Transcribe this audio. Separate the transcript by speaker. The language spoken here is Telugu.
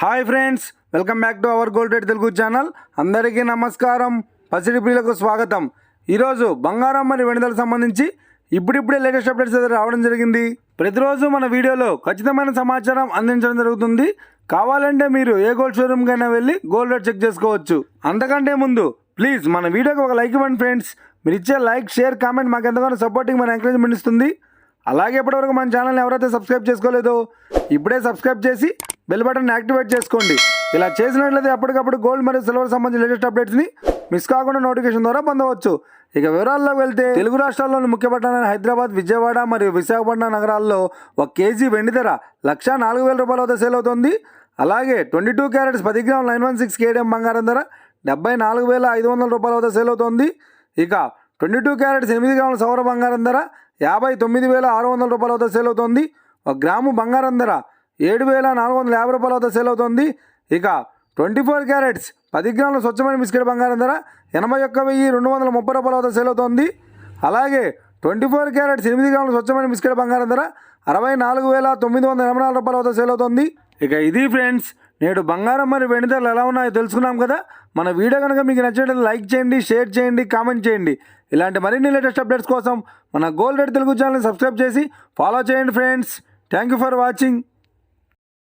Speaker 1: Hi friends, welcome back to our gold rate Telugu channel. అందరికీ నమస్కారం. పసిడి ప్రియులకు స్వాగతం. ఈరోజు బంగారం మరియు వెండిలకు సంబంధించి ఇప్పుడిప్పుడే లేటెస్ట్ అప్డేట్స్ అయితే రావడం జరిగింది. ప్రతిరోజు మన వీడియోలో ఖచ్చితమైన సమాచారం అందించడం జరుగుతుంది. కావాలంటే మీరు ఏ గోల్డ్ షోరూమ్కైనా వెళ్ళి గోల్డ్ రేట్ చెక్ చేసుకోవచ్చు. అంతకంటే ముందు ప్లీజ్ మన వీడియోకి ఒక లైక్ ఇవ్వండి ఫ్రెండ్స్. మీరు ఇచ్చే లైక్, షేర్, కామెంట్ మాకు ఎంతగానో సపోర్టింగ్, మన ఎంకరేజ్మెంట్ ఇస్తుంది. అలాగే ఇప్పటివరకు మన ఛానల్ని ఎవరైతే సబ్స్క్రైబ్ చేసుకోలేదో ఇప్పుడే సబ్స్క్రైబ్ చేసి బెల్ బటన్ యాక్టివేట్ చేసుకోండి. ఇలా చేసినట్లయితే అప్పటికప్పుడు గోల్డ్ మరియు సిల్వర్ సంబంధించిన లేటెస్ట్ అప్డేట్స్ని మిస్ కాకుండా నోటిఫికేషన్ ద్వారా పొందవచ్చు. ఇక వివరాల్లోకి వెళ్తే తెలుగు రాష్ట్రాల్లోని ముఖ్య పట్టణాలైన హైదరాబాద్, విజయవాడ మరియు విశాఖపట్నం నగరాల్లో 1 కేజీ వెండి ధర 1,04,000 రూపాయల వద్ద సేల్ అవుతుంది. అలాగే 22 క్యారెట్స్ 10 గ్రాముల 916 కేడిఎం బంగారం ధర 74,500 రూపాయల వద్ద సేల్ అవుతుంది. ఇక 22 క్యారెట్స్ 8 గ్రాముల సౌర బంగారం ధర 59,600 రూపాయల వద్ద సేల్ అవుతుంది. 1 గ్రాము బంగారం ధర 7,450 రూపాయల వద్ద సేల్ అవుతుంది. ఇక 24 క్యారెట్స్ 10 గ్రాముల స్వచ్ఛమైన బిస్కెట్ బంగారం ధర 81,230 రూపాయల వద్ద సేల్ అవుతుంది. అలాగే 24 క్యారెట్స్ 8 గ్రాముల స్వచ్ఛమైన బిస్కెట్ బంగారం ధర 64,984 రూపాయల వద్ద సేల్ అవుతుంది. ఇక ఇది ఫ్రెండ్స్, నేడు బంగారం మరియు వెండి ధరలు ఎలా ఉన్నాయో తెలుసుకున్నాం కదా. మన వీడియో కనుక మీకు నచ్చినట్లయితే లైక్ చేయండి, షేర్ చేయండి, కామెంట్ చేయండి. ఇలాంటి మరిన్ని లేటెస్ట్ అప్డేట్స్ కోసం మన గోల్డ్ రేట్ తెలుగు ఛానల్ని సబ్స్క్రైబ్ చేసి ఫాలో చేయండి friends. Thank you for watching.